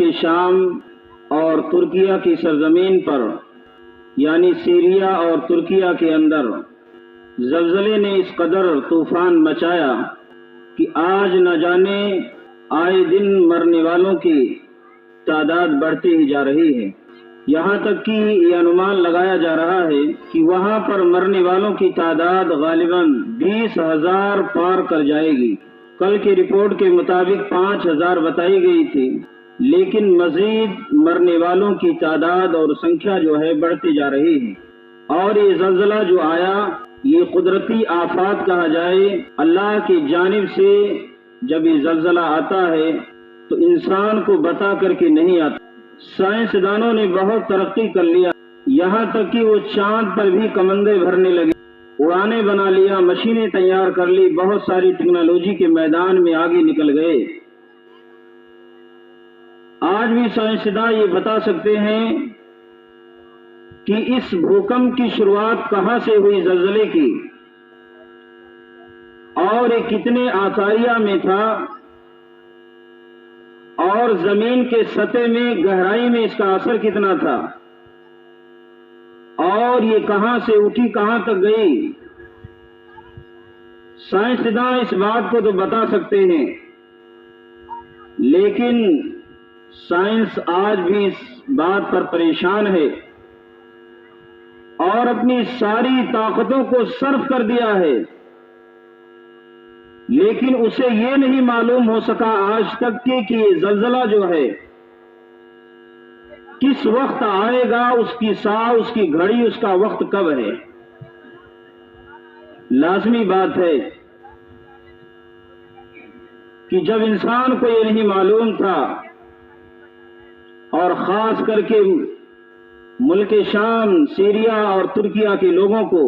ملک شام اور ترکیہ کی سرزمین پر یعنی سیریا اور ترکیہ کے اندر زلزلے نے اس قدر طوفان مچایا کہ آج نہ جانے آئے دن مرنے والوں کی تعداد بڑھتی ہی جا رہی ہے۔ یہاں تک کہ یہ انمان لگایا جا رہا ہے کہ وہاں پر مرنے والوں کی تعداد غالباً 20,000 پار کر جائے گی۔ کل کی رپورٹ کے مطابق 5,000 بتائی گئی تھی، لیکن مزید مرنے والوں کی تعداد اور سنکھیا جو ہے بڑھتی جا رہی ہے۔ اور یہ زلزلہ جو آیا یہ قدرتی آفات کہا جائے، اللہ کی جانب سے جب یہ زلزلہ آتا ہے تو انسان کو بتا کر کے نہیں آتا۔ سائنسدانوں نے بہت ترقی کر لیا، یہاں تک کہ وہ چاند پر بھی کمندیں بھرنے لگے، اڑانے بنا لیا، مشینیں تیار کر لی، بہت ساری ٹیکنالوجی کے میدان میں آگے نکل گئے۔ آج بھی سائنسداں یہ بتا سکتے ہیں کہ اس بھوکمپ کی شروعات کہاں سے ہوئی زلزلے کی، اور یہ کتنے آثاریہ میں تھا، اور زمین کے سطح میں گہرائی میں اس کا اثر کتنا تھا، اور یہ کہاں سے اٹھی کہاں تک گئی۔ سائنسداں اس بات کو تو بتا سکتے ہیں، لیکن سائنس آج بھی اس بات پر پریشان ہے اور اپنی ساری طاقتوں کو صرف کر دیا ہے، لیکن اسے یہ نہیں معلوم ہو سکا آج تک کہ یہ زلزلہ جو ہے کس وقت آئے گا، اس کی ساعت، اس کی گھڑی، اس کا وقت کب ہے۔ لازمی بات ہے کہ جب انسان کو یہ نہیں معلوم تھا، اور خاص کر کے ملک شام، سیریا اور ترکیہ کے لوگوں کو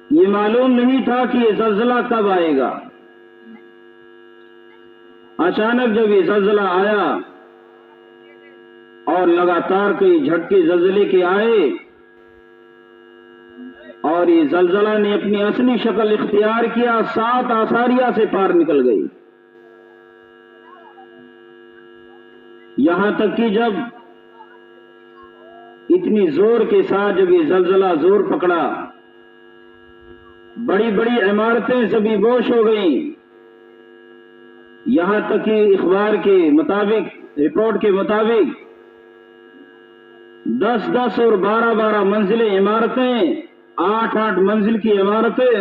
یہ معلوم نہیں تھا کہ یہ زلزلہ کب آئے گا، اچانک جب یہ زلزلہ آیا اور لگاتار کئی جھٹکے زلزلے کے آئے، اور یہ زلزلہ نے اپنی اصلی شکل اختیار کیا، 7 آثاریہ سے پار نکل گئی۔ یہاں تک کہ جب اتنی زور کے ساتھ جب یہ زلزلہ زور پکڑا، بڑی بڑی عمارتیں سبھی بوش ہو گئیں، یہاں تک کہ اخبار کے مطابق، رپورٹ کے مطابق 10-10 اور 12-12 منزلیں عمارتیں، 8-8 منزل کی عمارتیں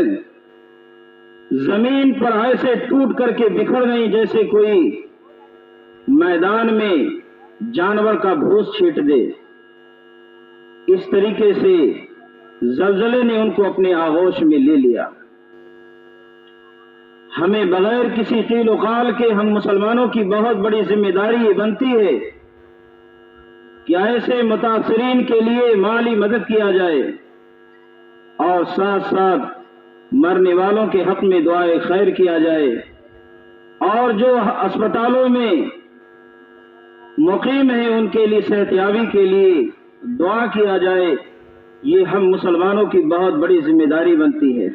زمین پر ایسے ٹوٹ کر کے بکھر گئیں جیسے کوئی میدان میں جانور کا بھوس چھینٹ دے۔ اس طریقے سے زلزلے نے ان کو اپنے آغوش میں لے لیا۔ ہمیں بغیر کسی قیل و قال کے ہم مسلمانوں کی بہت بڑی ذمہ داری یہ بنتی ہے کہ ایسے متاثرین کے لیے مالی مدد کیا جائے، اور ساتھ ساتھ مرنے والوں کے حق میں دعائے خیر کیا جائے، اور جو اسپتالوں میں مقیم ہیں ان کے لیے صحت یابی کے لیے دعا کیا جائے۔ یہ ہم مسلمانوں کی بہت بڑی ذمہ داری بنتی ہے۔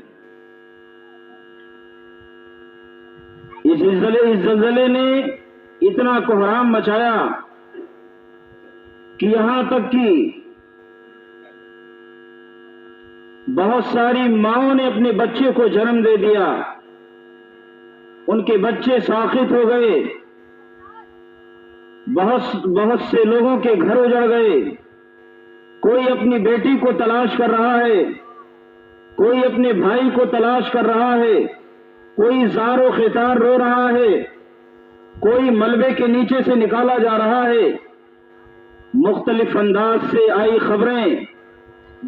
اس زلزلے نے اتنا کوہرام مچایا کہ یہاں تک کہ بہت ساری ماؤں نے اپنے بچے کو جنم دے دیا، ان کے بچے ساخت ہو گئے، بہت سے لوگوں کے گھر اجڑ گئے، کوئی اپنی بیٹی کو تلاش کر رہا ہے، کوئی اپنے بھائی کو تلاش کر رہا ہے، کوئی زار و خطار رو رہا ہے، کوئی ملبے کے نیچے سے نکالا جا رہا ہے۔ مختلف انداز سے آئی خبریں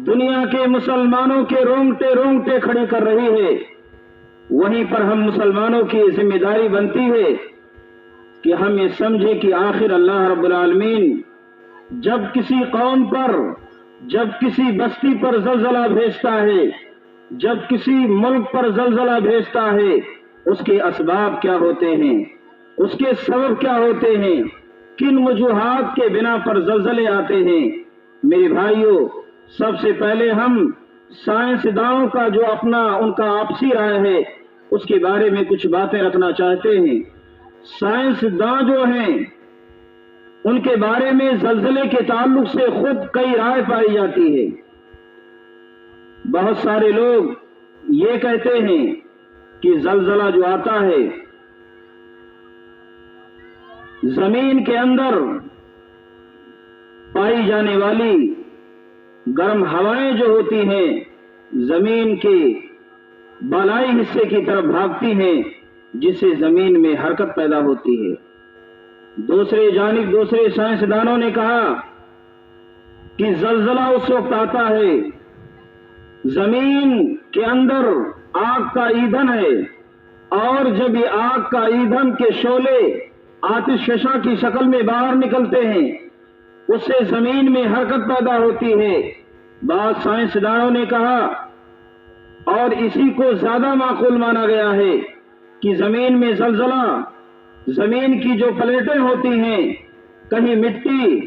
دنیا کے مسلمانوں کے رونگٹے رونگٹے کھڑی کر رہی ہے۔ وہیں پر ہم مسلمانوں کی ذمہ داری بنتی ہے کہ ہم یہ سمجھیں کہ آخر اللہ رب العالمین جب کسی قوم پر، جب کسی بستی پر زلزلہ بھیجتا ہے، جب کسی ملک پر زلزلہ بھیجتا ہے، اس کے اسباب کیا ہوتے ہیں، اس کے سبب کیا ہوتے ہیں، کن وجوہات کے بنا پر زلزلے آتے ہیں۔ میرے بھائیوں، سب سے پہلے ہم سائنسدانوں کا جو اپنا ان کا آپسی رائے ہے اس کے بارے میں کچھ باتیں رکھنا چاہتے ہیں۔ سائنسداں جو ہیں ان کے بارے میں زلزلے کے تعلق سے خود کئی رائے پائی جاتی ہے۔ بہت سارے لوگ یہ کہتے ہیں کہ زلزلہ جو آتا ہے زمین کے اندر پائی جانے والی گرم ہوائیں جو ہوتی ہیں زمین کے بالائی حصے کی طرف بھاگتی ہیں، جس سے زمین میں حرکت پیدا ہوتی ہے۔ دوسرے جانب دوسرے سائنسدانوں نے کہا کہ زلزلہ اس وقت آتا ہے زمین کے اندر آگ کا ایندھن ہے، اور جب یہ آگ کا ایندھن کے شعلے آتش فشاں کی شکل میں باہر نکلتے ہیں اس سے زمین میں حرکت پیدا ہوتی ہے۔ بعض سائنسدانوں نے کہا اور اسی کو زیادہ معقول مانا گیا ہے کہ زمین میں زلزلہ زمین کی جو پلیٹیں ہوتی ہیں، کہیں مٹی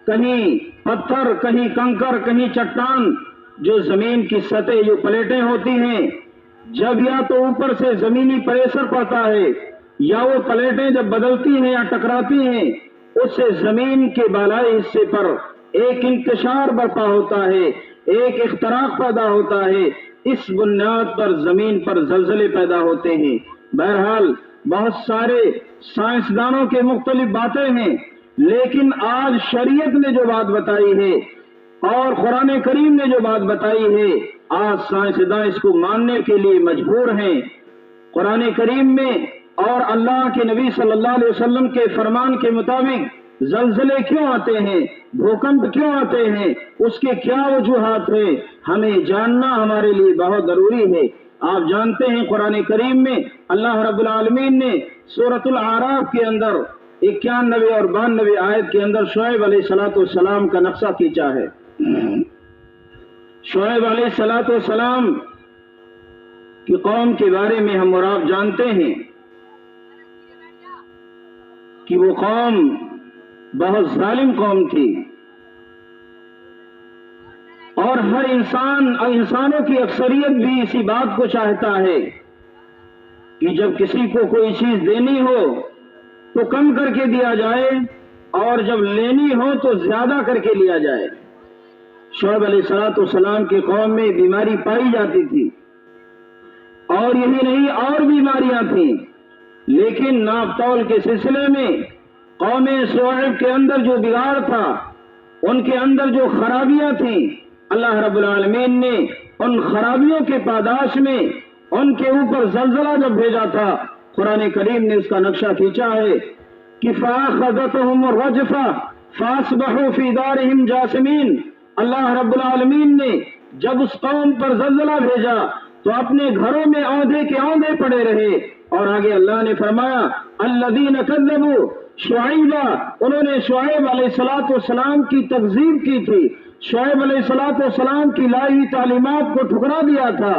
کہیں پتھر کہیں کنکر کہیں چٹان، جو زمین کی سطح جو پلیٹیں ہوتی ہیں جب یا تو اوپر سے زمینی پریشر پڑتا ہے یا وہ پلیٹیں جب بدلتی ہیں یا ٹکراتی ہیں اس سے زمین کے بالائی حصے پر ایک انتشار برپا ہوتا ہے، ایک اختراق پیدا ہوتا ہے۔ اس بنیاد پر زمین پر زلزلے پیدا ہوتے ہیں۔ بہرحال بہت سارے سائنسدانوں کے مختلف باتیں ہیں، لیکن آج شریعت نے جو بات بتائی ہے اور قرآن کریم نے جو بات بتائی ہے آج سائنسداں اس کو ماننے کے لیے مجبور ہیں۔ قرآن کریم میں اور اللہ کے نبی صلی اللہ علیہ وسلم کے فرمان کے مطابق زلزلے کیوں آتے ہیں، بھوکمپ کیوں آتے ہیں، اس کے کیا وجوہات ہیں، ہمیں جاننا ہمارے لیے بہت ضروری ہے۔ آپ جانتے ہیں قرآن کریم میں اللہ رب العالمین نے سورۃ الاعراف کے اندر 91 اور 92 آیت کے اندر شعیب علیہ السلام کا نقشہ کھینچا ہے۔ شعیب علیہ السلام کی قوم کے بارے میں ہم اور آپ جانتے ہیں کہ وہ قوم بہت ظالم قوم تھی، اور ہر انسانوں کی اکثریت بھی اسی بات کو چاہتا ہے کہ جب کسی کو کوئی چیز دینی ہو تو کم کر کے دیا جائے اور جب لینی ہو تو زیادہ کر کے لیا جائے۔ شعیب علیہ السلام کی قوم میں بیماری پائی جاتی تھی، اور یہی نہیں اور بیماریاں تھیں، لیکن ناپ تول کے سلسلے میں قوم شعیب کے اندر جو بگاڑ تھا، ان کے اندر جو خرابیاں تھیں، اللہ رب العالمین نے ان خرابیوں کے پاداش میں ان کے اوپر زلزلہ جب بھیجا تھا، قرآن کریم نے اس کا نقشہ کھینچا ہے کہ فَأَخَذَتْهُمُ الرَّجْفَةُ فَأَصْبَحُوا فِي دَارِهِمْ جَاثِمِينَ۔ اللہ رب العالمین نے جب اس قوم پر زلزلہ بھیجا تو اپنے گھروں میں اوندھے کے اوندھے پڑے رہے، اور آگے اللہ نے فرمایا الذین کذبوا شعیبا، انہوں نے شعیب علیہ السلام کی تکذیب کی تھی، شعیب علیہ السلام کی لائی ہوئی تعلیمات کو ٹھکرا دیا تھا۔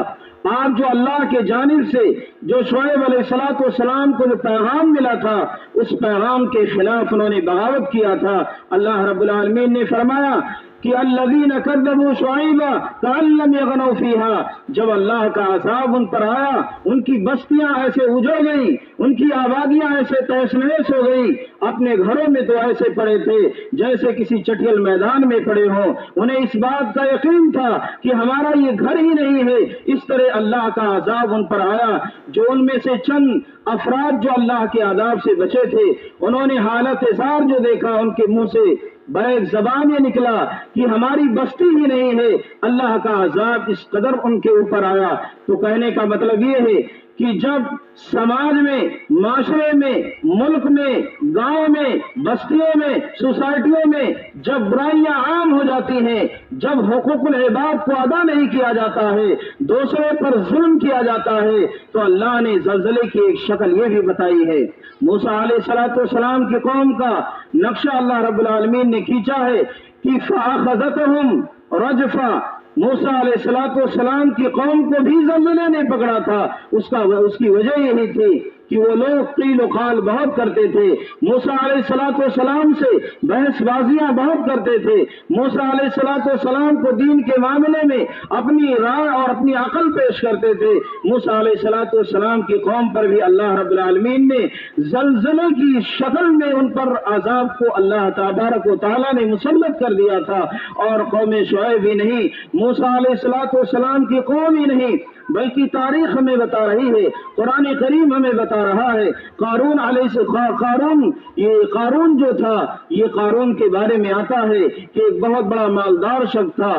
آپ جو اللہ کے جانب سے جو شعیب علیہ السلام کو جو پیغام ملا تھا اس پیغام کے خلاف انہوں نے بغاوت کیا تھا۔ اللہ رب العالمین نے فرمایا کہ الذین کذبوا شعیبا کأن لم یغنوا فیہا، جب اللہ کا عذاب ان پر آیا ان کی بستیاں ایسے اجڑ گئیں، ان کی آبادیاں ایسے تہس نہس ہو گئی، اپنے گھروں میں تو ایسے پڑے تھے جیسے کسی چٹیل میدان میں پڑے ہوں۔ انہیں اس بات کا یقین تھا کہ ہمارا یہ گھر ہی نہیں ہے۔ اس طرح اللہ کا عذاب ان پر آیا۔ جو ان میں سے چند افراد جو اللہ کے عذاب سے بچے تھے، انہوں نے حالت زار جو دیکھا ان کے منہ سے بیک زبان یہ نکلا کہ ہماری بستی ہی نہیں ہے، اللہ کا عذاب اس قدر ان کے اوپر آیا۔ تو کہنے کا مطلب یہ ہے کہ جب سماج میں، معاشرے میں، ملک میں، گاؤں میں، بستیوں میں، سوسائٹیوں میں جب برائیاں عام ہو جاتی ہیں، جب حقوق العباد کو ادا نہیں کیا جاتا ہے، دوسرے پر ظلم کیا جاتا ہے، تو اللہ نے زلزلے کی ایک شکل یہ بھی بتائی ہے۔ موسیٰ علیہ السلام کی قوم کا نقشہ اللہ رب العالمین نے کھینچا ہے کہ فَأَخَذَتْهُمْ رَجْفَةٌ، موسیٰ علیہ السلام کی قوم کو بھی زلزلے نے پکڑا تھا۔ اس کی وجہ یہی تھی کہ وہ لوگ قیل و قال بہت کرتے تھے، موسیٰ علیہ السلام سے بحث بازیاں بہت کرتے تھے، موسیٰ علیہ السلام کو دین کے معاملے میں اپنی رائے اور اپنی عقل پیش کرتے تھے۔ موسیٰ علیہ السلام کی قوم پر بھی اللہ رب العالمین نے زلزلے کی شکل میں ان پر عذاب کو اللہ تبارک و تعالیٰ نے مسلط کر دیا تھا، اور قوم شعیب ہی نہیں، موسیٰ علیہ السلام کی قوم ہی نہیں بلکہ تاریخ ہمیں بتا رہی ہے، قرآن کریم ہمیں بتا رہا ہے، قارون جو تھا، یہ قارون کے بارے میں آتا ہے کہ ایک بہت بڑا مالدار شخص تھا،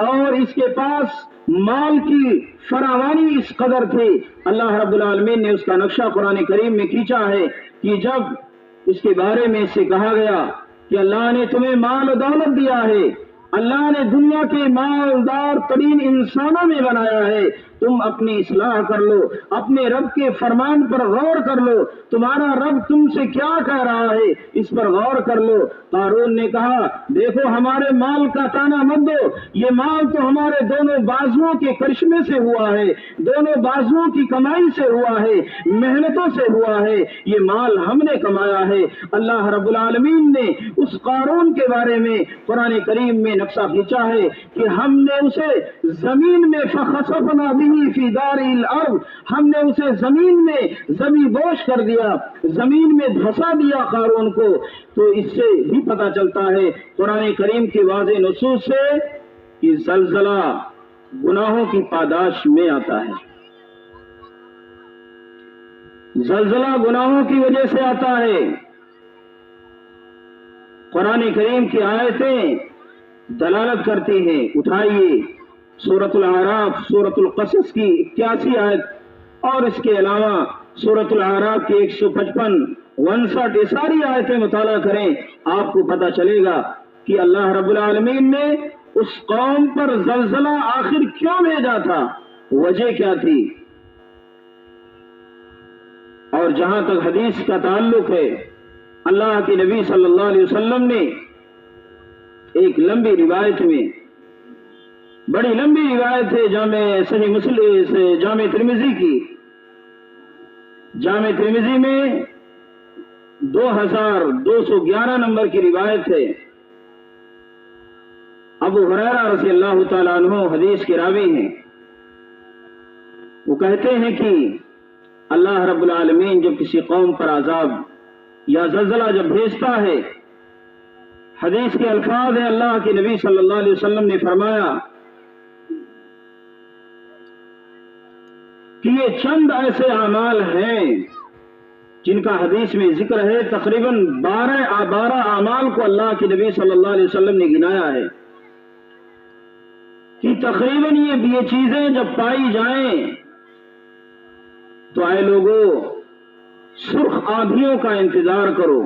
اور اس کے پاس مال کی فراوانی اس قدر تھی، اللہ رب العالمین نے اس کا نقشہ قرآن کریم میں کھینچا ہے کہ جب اس کے بارے میں اس سے کہا گیا کہ اللہ نے تمہیں مال و دولت دیا ہے، اللہ نے دنیا کے مالدار ترین انسانوں میں بنایا ہے، تم اپنی اصلاح کر لو، اپنے رب کے فرمان پر غور کر لو، تمہارا رب تم سے کیا کہہ رہا ہے اس پر غور کر لو۔ قارون نے کہا دیکھو ہمارے مال کا تانا مت دو، یہ مال تو ہمارے دونوں بازوؤں کے کرشمے سے ہوا ہے، دونوں بازوؤں کی کمائی سے ہوا ہے، محنتوں سے ہوا ہے، یہ مال ہم نے کمایا ہے۔ اللہ رب العالمین نے اس قارون کے بارے میں قرآن کریم میں نقشہ کھینچا ہے کہ ہم نے اسے زمین میں فخسفنا بہ فی دار الارض، ہم نے اسے زمین میں زمین بوش کر دیا، زمین میں دھسا دیا قارون کو۔ تو اس سے بھی پتہ چلتا ہے قرآن کریم کی واضح نصوص سے کہ زلزلہ گناہوں کی پاداش میں آتا ہے، زلزلہ گناہوں کی وجہ سے آتا ہے۔ قرآن کریم کی آیتیں دلالت کرتی ہیں، اٹھائیے سورۃ الاعراف، سورۃ القصص کی 81 آیت اور اس کے علاوہ سورۃ الاعراف کی 155، 59، یہ ساری آیتیں مطالعہ کریں، آپ کو پتہ چلے گا کہ اللہ رب العالمین نے اس قوم پر زلزلہ آخر کیوں بھیجا تھا، وجہ کیا تھی۔ اور جہاں تک حدیث کا تعلق ہے، اللہ کے نبی صلی اللہ علیہ وسلم نے ایک لمبی روایت میں، بڑی لمبی روایت ہے جامع صحیح مسلم سے جامع ترمذی کی، جامع ترمذی میں 2211 نمبر کی روایت ہے۔ ابو ہریرہ رضی اللہ تعالیٰ عنہ حدیث کے راوی ہیں، وہ کہتے ہیں کہ اللہ رب العالمین جب کسی قوم پر عذاب یا زلزلہ جب بھیجتا ہے، حدیث کے الفاظ ہیں، اللہ کے نبی صلی اللہ علیہ وسلم نے فرمایا کہ یہ چند ایسے اعمال ہیں جن کا حدیث میں ذکر ہے، تقریباً 12 اعمال کو اللہ کے نبی صلی اللہ علیہ وسلم نے گنایا ہے کہ تقریباً یہ چیزیں جب پائی جائیں تو اے لوگوں سرخ آندھیوں کا انتظار کرو،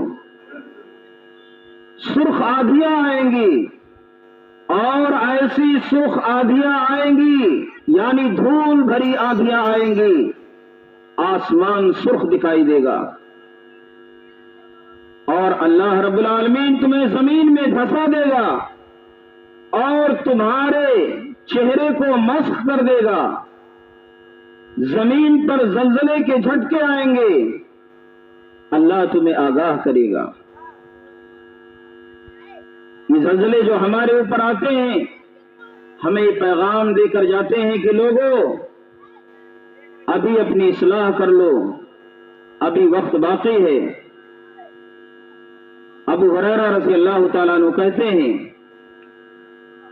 سرخ آندھیاں آئیں گی، اور ایسی سرخ آندھیاں آئیں گی یعنی دھول بھری آندھیاں آئیں گی، آسمان سرخ دکھائی دے گا، اور اللہ رب العالمین تمہیں زمین میں دھسا دے گا اور تمہارے چہرے کو مسخ کر دے گا، زمین پر زلزلے کے جھٹکے آئیں گے، اللہ تمہیں آگاہ کرے گا۔ یہ زلزلے جو ہمارے اوپر آتے ہیں ہمیں پیغام دے کر جاتے ہیں کہ لوگوں ابھی اپنی اصلاح کر لو، ابھی وقت باقی ہے۔ ابو ہریرہ رضی اللہ تعالیٰ عنہ کہتے ہیں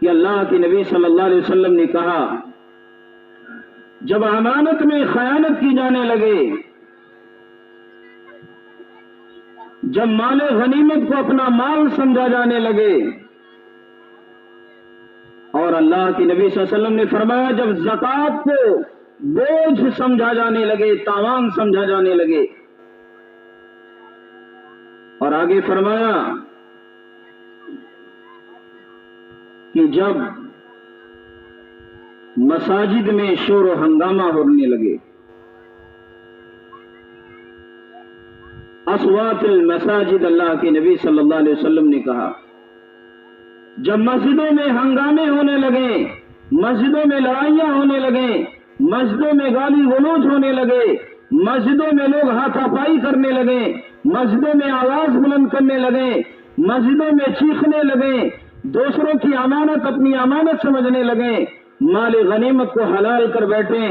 کہ اللہ کے نبی صلی اللہ علیہ وسلم نے کہا جب امانت میں خیانت کی جانے لگے، جب مال غنیمت کو اپنا مال سمجھا جانے لگے، اور اللہ کے نبی صلی اللہ علیہ وسلم نے فرمایا جب زکوٰۃ کو بوجھ سمجھا جانے لگے، تاوان سمجھا جانے لگے، اور آگے فرمایا کہ جب مساجد میں شور و ہنگامہ ہونے لگے، اصوات المساجد، اللہ کے نبی صلی اللہ علیہ وسلم نے کہا جب مسجدوں میں ہنگامے ہونے لگے، مسجدوں میں لڑائیاں ہونے لگے، مسجدوں میں گالی گلوچ ہونے لگے، مسجدوں میں لوگ ہاتھاپائی کرنے لگے، مسجدوں میں آواز بلند کرنے لگے، مسجدوں میں چیخنے لگے، دوسروں کی امانت اپنی امانت سمجھنے لگے، مال غنیمت کو حلال کر بیٹھے،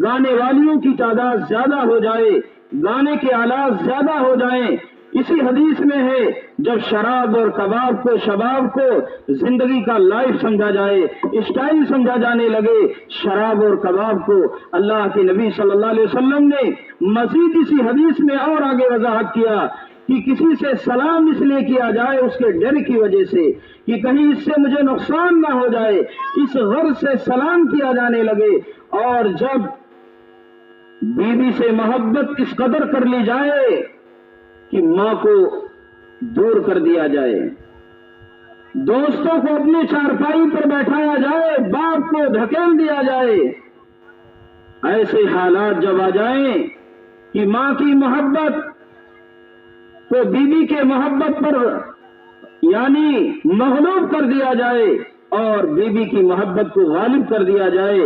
گانے والیوں کی تعداد زیادہ ہو جائے، گانے کے آلات زیادہ ہو جائیں۔ اسی حدیث میں ہے جب شراب اور کباب کو، شباب کو زندگی کا لائف سمجھا جائے، اسٹائل سمجھا جانے لگے، شراب اور کباب کو اللہ کے نبی صلی اللہ علیہ وسلم نے مزید اسی حدیث میں اور آگے وضاحت کیا کہ کسی سے سلام اس لیے کیا جائے اس کے ڈر کی وجہ سے کہ کہیں اس سے مجھے نقصان نہ ہو جائے، اس غرض سے سلام کیا جانے لگے۔ اور جب بیوی سے محبت اس قدر کر لی جائے کہ ماں کو دور کر دیا جائے، دوستوں کو اپنی چارپائی پر بیٹھایا جائے، باپ کو دھکیل دیا جائے، ایسے حالات جب آ جائیں کہ ماں کی محبت کو بیوی کے محبت پر یعنی مغلوب کر دیا جائے اور بیوی کی محبت کو غالب کر دیا جائے،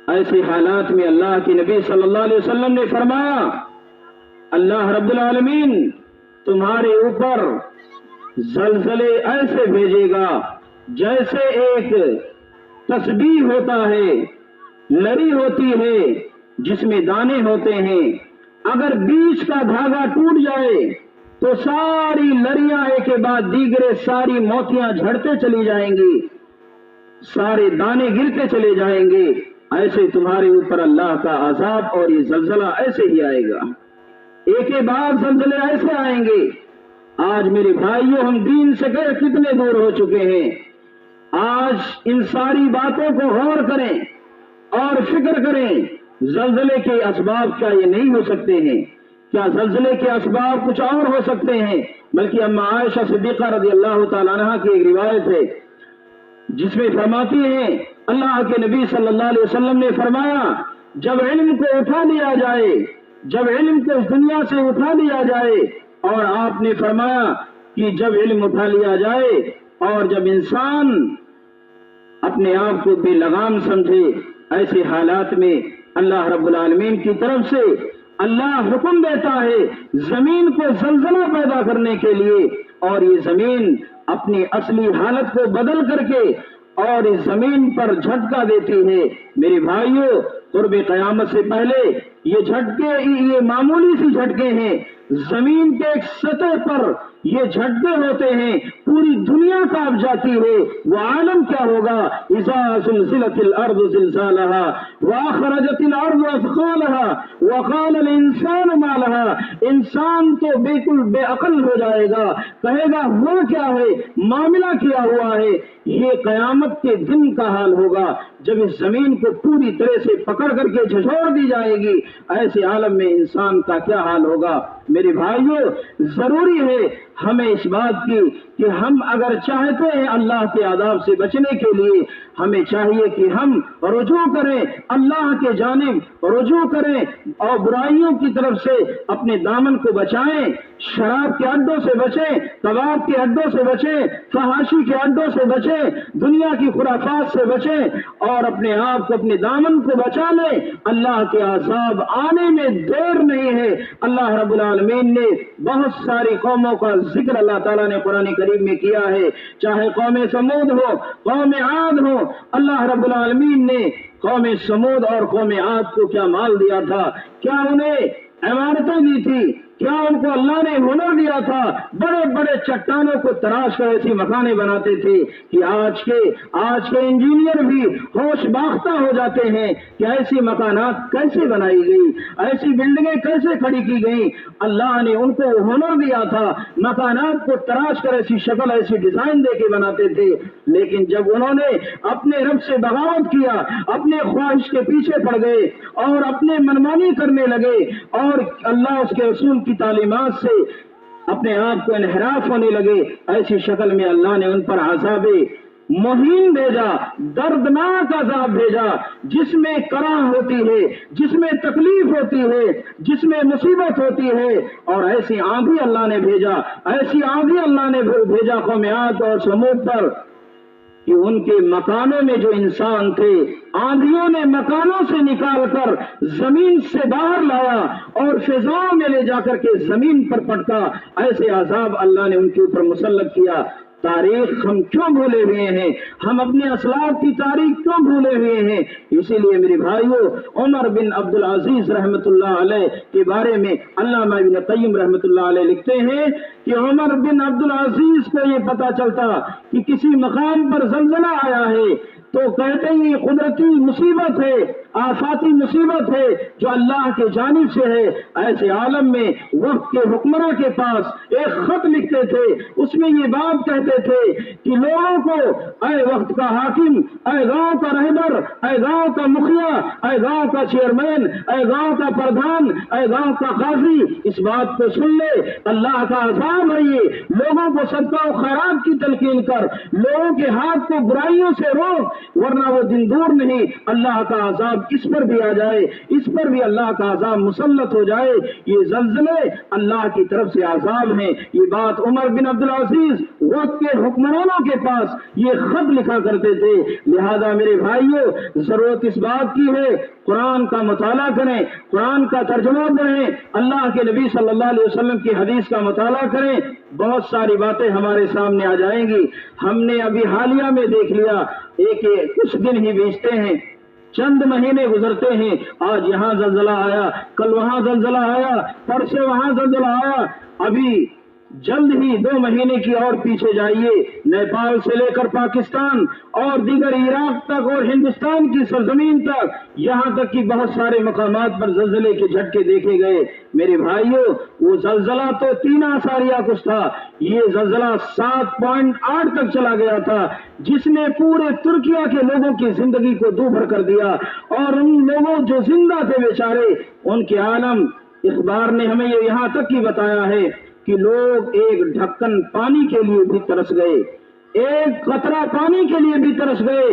ایسے حالات میں اللہ کے نبی صلی اللہ علیہ وسلم نے فرمایا اللہ رب العالمین تمہارے اوپر زلزلے ایسے بھیجے گا جیسے ایک تسبیح ہوتا ہے، لری ہوتی ہے جس میں دانے ہوتے ہیں، اگر بیچ کا دھاگا ٹوٹ جائے تو ساری لریاں ایک کے بعد دیگرے ساری موتیاں جھڑتے چلی جائیں گی، سارے دانے گرتے چلے جائیں گے، ایسے تمہارے اوپر اللہ کا عذاب اور یہ زلزلہ ایسے ہی آئے گا، ایک کے بعد زلزلے ایسے آئیں گے۔ آج میرے بھائیوں ہم دین سے کتنے دور ہو چکے ہیں، آج ان ساری باتوں کو غور کریں اور فکر کریں، زلزلے کے اسباب کیا یہ نہیں ہو سکتے ہیں؟ کیا زلزلے کے اسباب کچھ اور ہو سکتے ہیں؟ بلکہ اما عائشہ صدیقہ رضی اللہ تعالیٰ عنہا کی ایک روایت ہے جس میں فرماتی ہیں اللہ کے نبی صلی اللہ علیہ وسلم نے فرمایا جب علم کو اٹھا لیا جائے، جب علم کو اس دنیا سے اٹھا لیا جائے، اور آپ نے فرمایا کہ جب علم اٹھا لیا جائے اور جب انسان اپنے آپ کو بے لگام سمجھے، ایسے حالات میں اللہ رب العالمین کی طرف سے اللہ حکم دیتا ہے زمین کو زلزلہ پیدا کرنے کے لیے، اور یہ زمین اپنی اصلی حالت کو بدل کر کے اور اس زمین پر جھٹکا دیتی ہے۔ میرے بھائیوں قرب قیامت سے پہلے یہ جھٹکے، یہ معمولی سی جھٹکے ہیں، زمین کے ایک سطح پر یہ جھٹکے ہوتے ہیں، پوری دنیا کانپ جاتی ہے۔ وہ عالم کیا ہوگا؟ اذا زلزلت الارض زلزالها واخرجت الارض اثقالها وقال الانسان ما لها، انسان تو بالکل بے عقل ہو جائے گا، کہے گا وہ کیا ہے، معاملہ کیا ہوا ہے۔ یہ قیامت کے دن کا حال ہوگا جب اس زمین کو پوری طرح سے پکڑ کر کے جھنجھوڑ دی جائے گی، ایسے عالم میں انسان کا کیا حال ہوگا۔ میرے بھائیوں ضروری ہے ہمیں اس بات کی کہ ہم اگر چاہتے ہیں اللہ کے عذاب سے بچنے کے لیے، ہمیں چاہیے کہ ہم رجوع کریں، اللہ کے جانب رجوع کریں اور برائیوں کی طرف سے اپنے دامن کو بچائیں، شراب کے اڈوں سے بچیں، کباب کے اڈوں سے بچیں، فحاشی کے اڈوں سے بچیں، دنیا کی خرافات سے بچیں اور اپنے آپ کو، اپنے دامن کو بچا لیں۔ اللہ کے عذاب آنے میں دیر نہیں ہے۔ اللہ رب العالمین نے بہت ساری قوموں کا ذکر اللہ تعالیٰ نے قرآن کریم میں کیا ہے، چاہے قوم سمود ہو، قوم عاد ہو۔ اللہ رب العالمین نے قوم سمود اور قوم عاد کو کیا مال دیا تھا، کیا انہیں عمارتیں دی تھی، کیا ان کو اللہ نے ہنر دیا تھا، بڑے بڑے چٹانوں کو تراش کر ایسی مکانیں بناتے تھے کہ آج کے انجینئر بھی ہوش باختہ ہو جاتے ہیں کہ ایسی مکانات کیسے بنائی گئی، ایسی بلڈنگیں کیسے کھڑی کی گئی۔ اللہ نے ان کو ہنر دیا تھا، مکانات کو تراش کر ایسی شکل، ایسی ڈیزائن دے کے بناتے تھے، لیکن جب انہوں نے اپنے رب سے بغاوت کیا، اپنے خواہش کے پیچھے پڑ گئے اور اپنے منمانی کرنے لگے اور اللہ اس کے رسول کی تعلیمات سے اپنے آپ کو انحراف ہونے لگے، ایسی شکل میں اللہ نے ان پر عذاب مہین بھیجا، دردناک عذاب بھیجا، جس میں کراہ ہوتی ہے، جس میں تکلیف ہوتی ہے، جس میں مصیبت ہوتی ہے، اور ایسی آندھی اللہ نے بھیجا، ایسی آندھی اللہ نے بھیجا قوم عاد اور سمود پر کہ ان کے مکانوں میں جو انسان تھے آندھیوں نے مکانوں سے نکال کر زمین سے باہر لایا اور فضاؤں میں لے جا کر کے زمین پر پٹکا، ایسے عذاب اللہ نے ان کے اوپر مسلط کیا۔ تاریخ ہم کیوں بھولے ہوئے ہیں؟ ہم اپنے اسلاف کی تاریخ کیوں بھولے ہوئے ہیں؟ اسی لیے میرے بھائیوں، عمر بن عبد العزیز رحمۃ اللہ علیہ کے بارے میں علامہ ابن قیم رحمۃ اللہ علیہ لکھتے ہیں کہ عمر بن عبد العزیز کو یہ پتا چلتا کہ کسی مقام پر زلزلہ آیا ہے تو کہتے ہیں یہ قدرتی مصیبت ہے، آفاتی مصیبت ہے جو اللہ کے جانب سے ہے۔ ایسے عالم میں وقت کے حکمراں کے پاس ایک خط لکھتے تھے، اس میں یہ بات کہتے تھے کہ لوگوں کو، اے وقت کا حاکم، اے گاؤں کا رہبر، اے گاؤں کا مکھیا، اے گاؤں کا چیئرمین، اے گاؤں کا پردھان، اے گاؤں کا قاضی، اس بات کو سن لے، اللہ کا عذاب ہے یہ۔ لوگوں کو صدقہ و خیرات کی تلقین کر، لوگوں کے ہاتھ کو برائیوں سے روک، ورنہ وہ دن دور نہیں اللہ کا عذاب اس پر بھی آ جائے، اس پر بھی اللہ کا عذاب مسلط ہو جائے۔ یہ زلزلے اللہ کی طرف سے عذاب ہیں۔ یہ بات عمر بن عبد العزیز وقت کے حکمرانوں کے پاس یہ خط لکھا کرتے تھے۔ لہذا میرے بھائیوں، ضرورت اس بات کی ہے قرآن کا مطالعہ کریں، قرآن کا ترجمہ پڑھیں، اللہ کے نبی صلی اللہ علیہ وسلم کی حدیث کا مطالعہ کریں، بہت ساری باتیں ہمارے سامنے آ جائیں گی۔ ہم نے ابھی حالیہ میں دیکھ لیا، کچھ دن ہی بیچتے ہیں، چند مہینے گزرتے ہیں، آج یہاں زلزلہ آیا، کل وہاں زلزلہ آیا، پرسوں وہاں زلزلہ آیا، ابھی جلد ہی 2 مہینے کی اور پیچھے جائیے، نیپال سے لے کر پاکستان اور دیگر عراق تک اور ہندوستان کی سرزمین تک، یہاں تک کہ بہت سارے مقامات پر زلزلے کے جھٹکے دیکھے گئے۔ میرے بھائیوں، وہ زلزلہ تو 3 اعشاریہ کچھ تھا، یہ زلزلہ 7.8 تک چلا گیا تھا، جس نے پورے ترکیہ کے لوگوں کی زندگی کو دوبھر کر دیا، اور ان لوگوں جو زندہ تھے بیچارے، ان کے عالم، اخبار نے ہمیں یہ یہاں تک کی بتایا ہے کہ لوگ ایک ڈھکن پانی کے لیے بھی ترس گئے، ایک قطرہ پانی کے لیے بھی ترس گئے،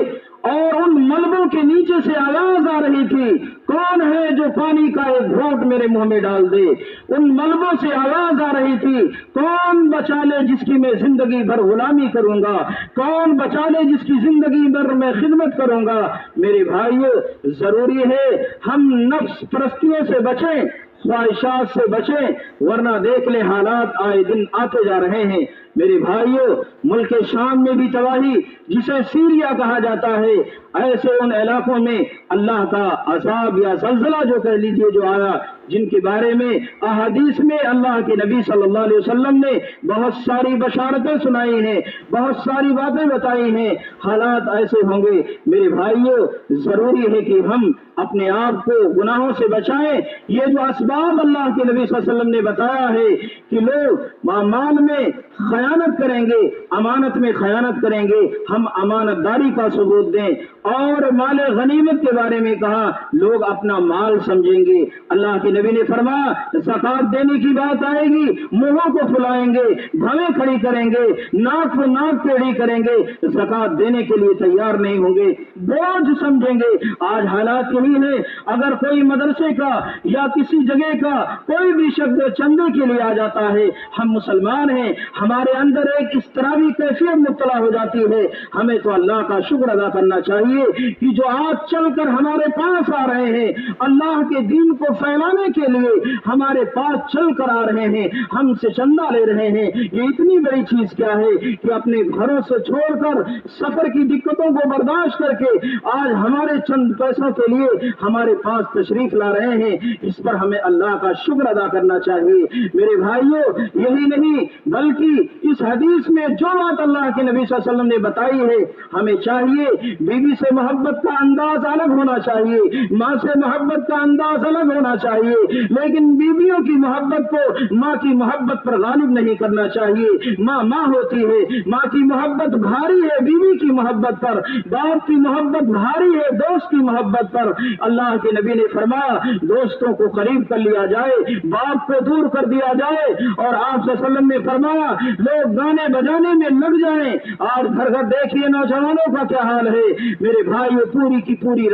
اور ان ملبوں کے نیچے سے آواز آ رہی تھی، کون ہے جو پانی کا ایک گھونٹ میرے منہ میں ڈال دے؟ ان ملبوں سے آواز آ رہی تھی، کون بچا لے جس کی میں زندگی بھر غلامی کروں گا، کون بچا لے جس کی زندگی بھر میں خدمت کروں گا۔ میرے بھائیوں، ضروری ہے ہم نفس پرستیوں سے بچیں، خواہشات سے بچیں، ورنہ دیکھ لیں حالات آئے دن آتے جا رہے ہیں۔ میرے بھائیوں، ملک شام میں بھی تباہی، جسے سیریا کہا جاتا ہے، ایسے ان علاقوں میں اللہ کا عذاب یا زلزلہ جو کہہ لیجیے جو آیا، جن کے بارے میں احادیث میں اللہ کے نبی صلی اللہ علیہ وسلم نے بہت ساری بشارتیں سنائی ہیں، بہت ساری باتیں بتائی ہیں، حالات ایسے ہوں گے۔ میرے بھائیوں، ضروری ہے کہ ہم اپنے آپ کو گناہوں سے بچائیں۔ یہ جو اسباب اللہ کے نبی صلی اللہ علیہ وسلم نے بتایا ہے کہ لوگ مال میں خیانت کریں گے، امانت میں خیانت کریں گے، ہم امانت داری کا ثبوت دیں، اور مال غنیمت کے بارے میں کہا لوگ اپنا مال سمجھیں گے۔ اللہ کے نبی نے فرمایا زکات دینے کی بات آئے گی، منہوں کو پھلائیں گے، بھویں کھڑی کریں گے، ناک کو ناک ٹیڑھی کریں گے، زکات دینے کے لیے تیار نہیں ہوں گے، بوجھ سمجھیں گے۔ آج حالات یہی ہے، اگر کوئی مدرسے کا یا کسی جگہ کا کوئی بھی شخص چندے کے لیے آ جاتا ہے، ہم مسلمان ہیں، ہمارے اندر ایک اضطرابی کیفیت مبتلا ہو جاتی ہے۔ ہمیں تو اللہ کا شکر ادا کرنا چاہیے کہ جو آج چل کر ہمارے پاس آ رہے ہیں، اللہ کے دین کو پھیلانے کے لیے ہمارے پاس چل کر آ رہے ہیں، ہم سے چندہ لے رہے ہیں، یہ اتنی بڑی چیز کیا ہے کہ اپنے گھروں سے چھوڑ کر سفر کی دقتوں کو برداشت کر کے آج ہمارے چند پیسوں کے لیے ہمارے پاس تشریف لا رہے ہیں۔ اس پر ہمیں اللہ کا شکر ادا کرنا چاہیے۔ میرے بھائیوں، یہی نہیں بلکہ اس حدیث میں جو بات اللہ کے نبی صلی اللہ علیہ وسلم نے بتائی ہے، ہمیں چاہیے بیوی سے محبت کا انداز الگ ہونا چاہیے، ماں سے محبت کا انداز الگ ہونا چاہیے، لیکن بیویوں کی محبت کو ماں کی محبت پر غالب نہیں کرنا چاہیے۔ ماں ماں ہوتی ہے، ماں کی محبت بھاری ہے بیوی کی محبت پر، باپ کی محبت بھاری ہے دوست کی محبت پر۔ اللہ کے نبی نے فرمایا دوستوں کو قریب کر لیا جائے، باپ کو دور کر دیا جائے، اور آپ صلی اللہ علیہ وسلم نے فرمایا لوگ گانے بجانے میں لگ جائیں۔ آج گھر گھر دیکھیے نوجوانوں کا کیا حال ہے۔ میرے بھائیو، پوری کی پوری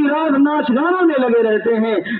رات ناچ گانوں میں لگے رہتے ہیں،